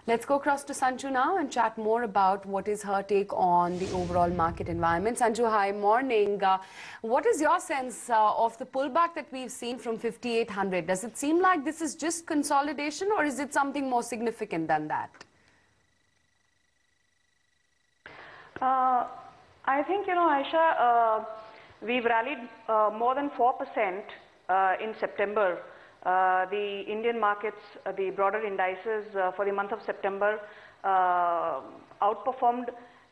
Let's go across to Sanju now and chat more about what is her take on the overall market environment. Sanju, hi, morning. What is your sense of the pullback that we've seen from 5,800? Does it seem like this is just consolidation, or is it something more significant than that? I think, Aisha, we've rallied more than 4% in September. The Indian markets, the broader indices for the month of September outperformed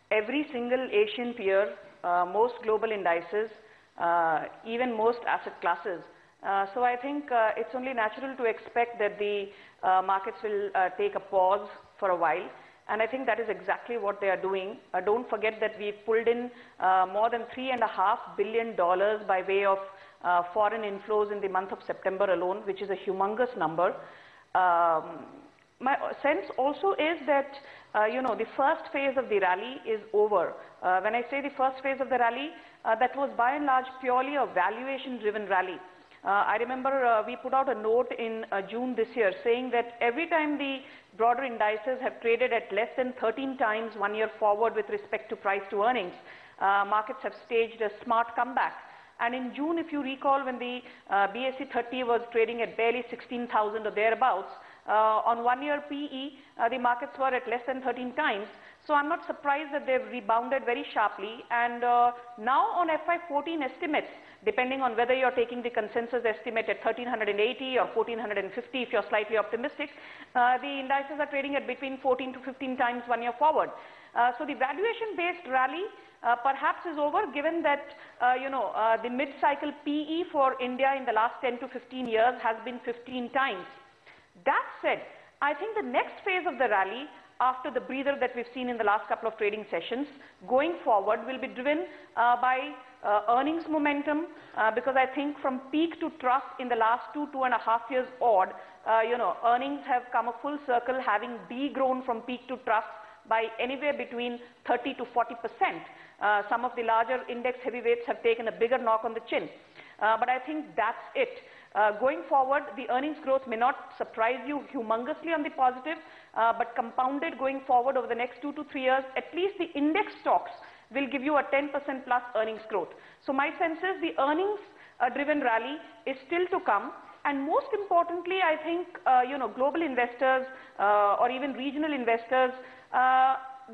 every single Asian peer, most global indices, even most asset classes. So I think it's only natural to expect that the markets will take a pause for a while. And I think that is exactly what they are doing. Don't forget that we pulled in more than $3.5 billion by way of foreign inflows in the month of September alone, which is a humongous number. My sense also is that, the first phase of the rally is over. When I say the first phase of the rally, that was by and large purely a valuation-driven rally. I remember we put out a note in June this year saying that every time the broader indices have traded at less than 13 times 1 year forward with respect to price to earnings, markets have staged a smart comeback. And in June, if you recall, when the BSE 30 was trading at barely 16,000 or thereabouts, on 1 year PE, the markets were at less than 13 times. So I'm not surprised that they've rebounded very sharply. And now on FY14 estimates, depending on whether you're taking the consensus estimate at 1,380 or 1,450 if you're slightly optimistic, the indices are trading at between 14 to 15 times 1 year forward. So the valuation-based rally perhaps is over, given that the mid-cycle PE for India in the last 10 to 15 years has been 15 times. That said, I think the next phase of the rally, after the breather that we've seen in the last couple of trading sessions, going forward will be driven by earnings momentum, because I think from peak to trough in the last 2.5 years odd, earnings have come a full circle, having degrown from peak to trough by anywhere between 30 to 40%. Some of the larger index heavyweights have taken a bigger knock on the chin. But I think that's it. Going forward, the earnings growth may not surprise you humongously on the positive, but compounded going forward over the next 2 to 3 years, at least the index stocks will give you a 10% plus earnings growth. So my sense is the earnings driven rally is still to come. And most importantly, I think, global investors or even regional investors,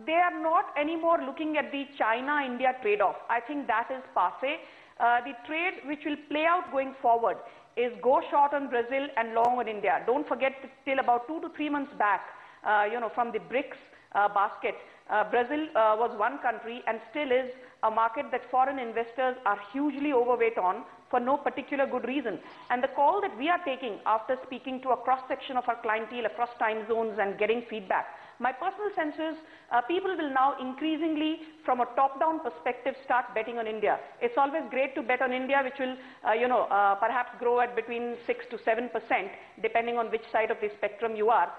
they are not anymore looking at the China-India trade-off. I think that is passé. The trade which will play out going forward is go short on Brazil and long on India. Don't forget that till about 2 to 3 months back, from the BRICS basket, Brazil was one country and still is a market that foreign investors are hugely overweight on for no particular good reason. And the call that we are taking after speaking to a cross-section of our clientele across time zones and getting feedback, my personal sense is people will now increasingly, from a top-down perspective, start betting on India. It's always great to bet on India, which will, perhaps grow at between 6 to 7%, depending on which side of the spectrum you are.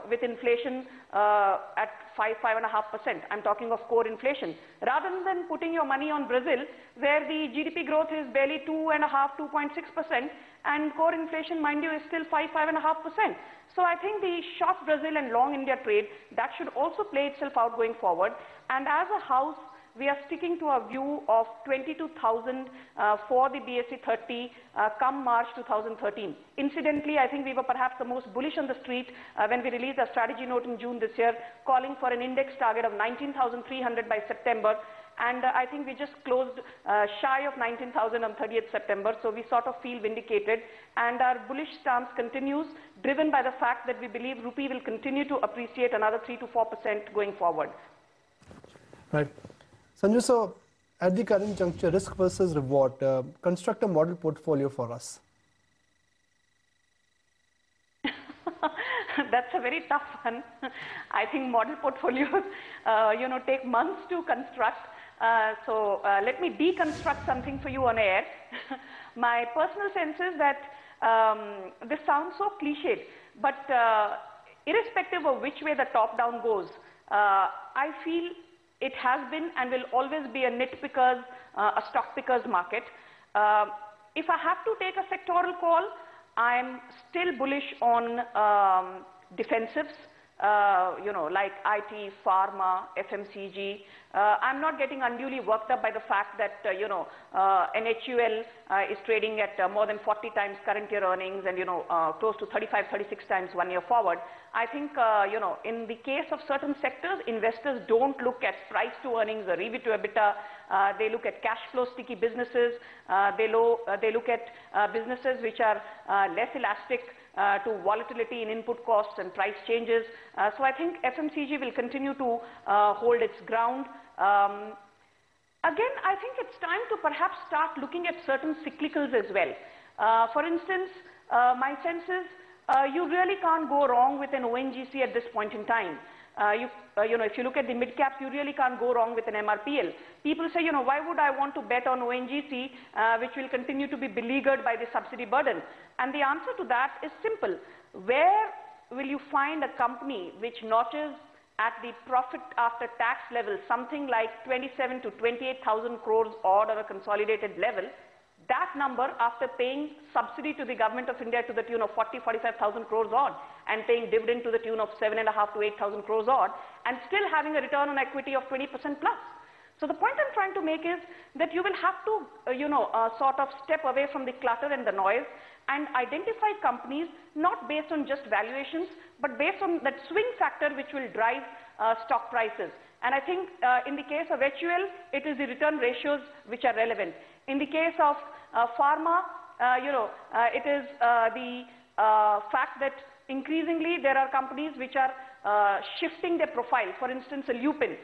With inflation at 5.5%. I'm talking of core inflation. Rather than putting your money on Brazil, where the GDP growth is barely 2.6%, and core inflation, mind you, is still 5.5%. So I think the short Brazil and long India trade, that should also play itself out going forward. And as a house, we are sticking to our view of 22,000 for the BSE 30 come March 2013. Incidentally, I think we were perhaps the most bullish on the street when we released our strategy note in June this year, calling for an index target of 19,300 by September. And I think we just closed shy of 19,000 on 30th September. So we sort of feel vindicated. And our bullish stance continues, driven by the fact that we believe rupee will continue to appreciate another 3 to 4% going forward. Right. Sanju, so at the current juncture, risk versus reward, construct a model portfolio for us. That's a very tough one. I think model portfolios, take months to construct. So let me deconstruct something for you on air. My personal sense is that this sounds so cliched, but irrespective of which way the top down goes, I feel it has been and will always be a nitpickers, a stock pickers market. If I have to take a sectoral call, I'm still bullish on defensives, like IT, pharma, FMCG. I'm not getting unduly worked up by the fact that, NHUL is trading at more than 40 times current year earnings and, close to 35, 36 times 1 year forward. I think, in the case of certain sectors, investors don't look at price to earnings or EV to EBITDA. They look at cash flow sticky businesses. They look at businesses which are less elastic to volatility in input costs and price changes. So I think FMCG will continue to hold its ground. Again, I think it's time to perhaps start looking at certain cyclicals as well. For instance, my sense is you really can't go wrong with an ONGC at this point in time. If you look at the mid-caps, you really can't go wrong with an MRPL. People say, why would I want to bet on ONGC, which will continue to be beleaguered by the subsidy burden? And the answer to that is simple. Where will you find a company which notches at the profit after tax level something like 27 to 28,000 crores odd on a consolidated level? That number, after paying subsidy to the government of India to the tune of 40, 45,000 crores odd, and paying dividend to the tune of 7.5 to 8,000 crores odd, and still having a return on equity of 20% plus. So the point I'm trying to make is that you will have to, sort of step away from the clutter and the noise and identify companies not based on just valuations, but based on that swing factor which will drive stock prices. And I think in the case of HUL, it is the return ratios which are relevant. In the case of pharma, it is the fact that increasingly there are companies which are shifting their profile. For instance, a Lupin,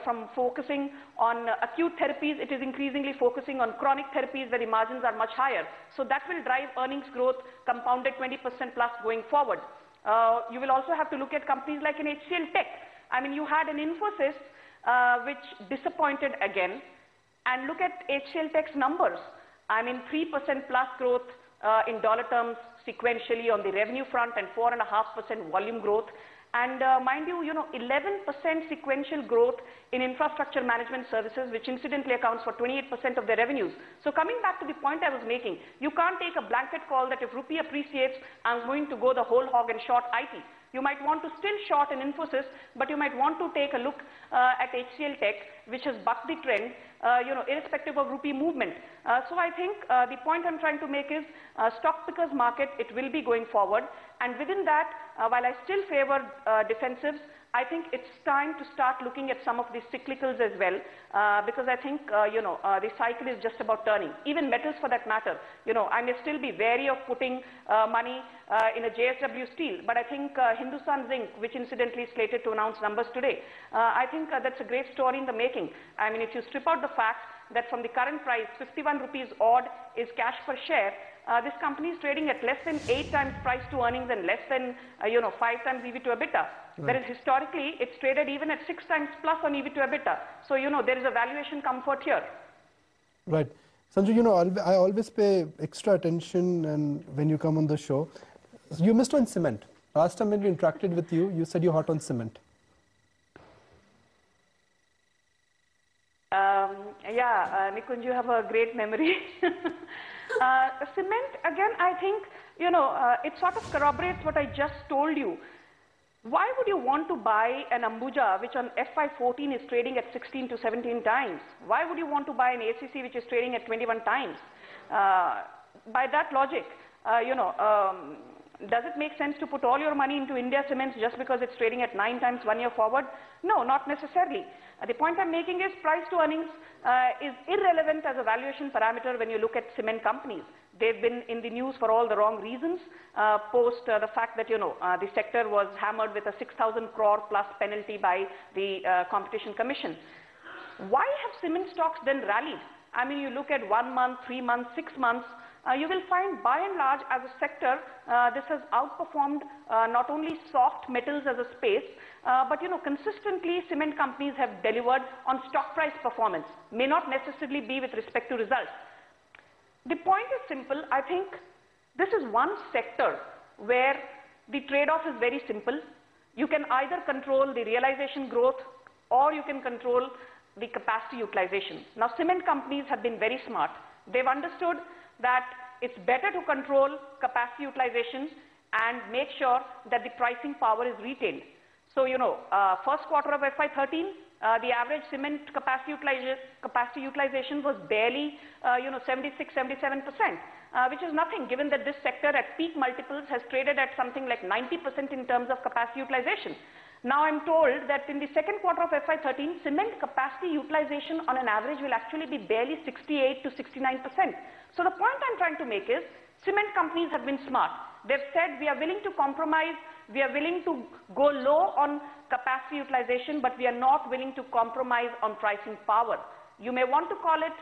from focusing on acute therapies, it is increasingly focusing on chronic therapies where the margins are much higher. So that will drive earnings growth compounded 20% plus going forward. You will also have to look at companies like an HCL Tech. I mean, you had an Infosys which disappointed again. And look at HCL Tech's numbers. I mean, 3% plus growth in dollar terms sequentially on the revenue front and 4.5% volume growth. And mind you, 11% sequential growth in infrastructure management services, which incidentally accounts for 28% of their revenues. So coming back to the point I was making, you can't take a blanket call that if rupee appreciates, I'm going to go the whole hog and short IT. You might want to still short an Infosys, but you might want to take a look at HCL Tech, which has bucked the trend, irrespective of rupee movement. So I think the point I'm trying to make is stock pickers market, it will be going forward. And within that, while I still favor defensives, I think it's time to start looking at some of these cyclicals as well, because I think, the cycle is just about turning. Even metals for that matter. I may still be wary of putting money in a JSW Steel, but I think Hindustan Zinc, which incidentally is slated to announce numbers today, I think that's a great story in the making. I mean, if you strip out the fact that from the current price, 51 rupees odd is cash per share, this company is trading at less than 8 times price to earnings and less than 5 times EV to EBITDA. Right. Whereas historically, it's traded even at 6 times plus on EV to EBITDA. So, there is a valuation comfort here. Right. Sanju, I always pay extra attention and when you come on the show. You missed on cement. Last time when we interacted with you, you said you're hot on cement. Nikunj, you have a great memory. Cement, again, I think, it sort of corroborates what I just told you. Why would you want to buy an Ambuja, which on FY14 is trading at 16 to 17 times? Why would you want to buy an ACC, which is trading at 21 times? By that logic, does it make sense to put all your money into India Cements just because it's trading at 9 times 1 year forward? No, not necessarily. The point I'm making is price to earnings is irrelevant as a valuation parameter when you look at cement companies. They've been in the news for all the wrong reasons, post the fact that, the sector was hammered with a 6,000 crore plus penalty by the Competition Commission. Why have cement stocks then rallied? I mean, you look at 1 month, 3 months, 6 months, you will find by and large as a sector, this has outperformed not only soft metals as a space, but consistently cement companies have delivered on stock price performance, may not necessarily be with respect to results. The point is simple. I think this is one sector where the trade-off is very simple. You can either control the realization growth or you can control the capacity utilization. Now, cement companies have been very smart. They've understood that it's better to control capacity utilization and make sure that the pricing power is retained. So, first quarter of FY13, the average cement capacity utilization was barely, 76, 77%, which is nothing given that this sector at peak multiples has traded at something like 90% in terms of capacity utilization. Now I'm told that in the second quarter of FY13, cement capacity utilization on an average will actually be barely 68 to 69%. So the point I'm trying to make is, cement companies have been smart. They've said we are willing to compromise, we are willing to go low on capacity utilization, but we are not willing to compromise on pricing power. You may want to call it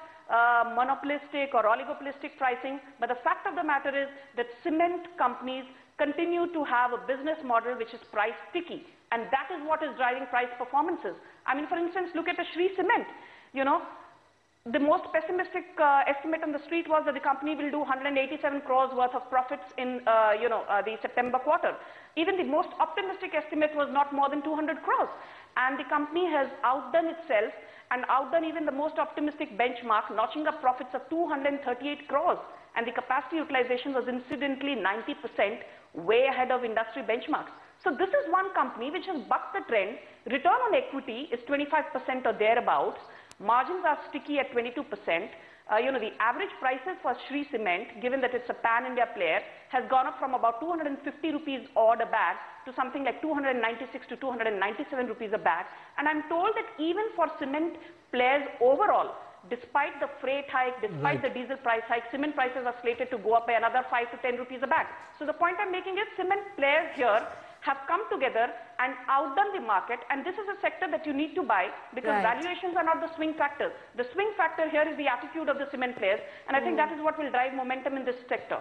monopolistic or oligopolistic pricing, but the fact of the matter is that cement companies continue to have a business model which is price sticky, and that is what is driving price performances. I mean, for instance, look at the Shree Cement. The most pessimistic estimate on the street was that the company will do 187 crores worth of profits in, the September quarter. Even the most optimistic estimate was not more than 200 crores. And the company has outdone itself and outdone even the most optimistic benchmark, notching up profits of 238 crores. And the capacity utilization was incidentally 90%, way ahead of industry benchmarks. So this is one company which has bucked the trend. Return on equity is 25% or thereabouts. Margins are sticky at 22%. The average prices for Shree Cement, given that it's a pan-India player, has gone up from about 250 rupees odd a bag to something like 296 to 297 rupees a bag. And I'm told that even for cement players overall, despite the freight hike, despite the diesel price hike, cement prices are slated to go up by another 5 to 10 rupees a bag. So the point I'm making is cement players here have come together and outdone the market, and this is a sector that you need to buy because valuations are not the swing factor. The swing factor here is the attitude of the cement players, and I think that is what will drive momentum in this sector.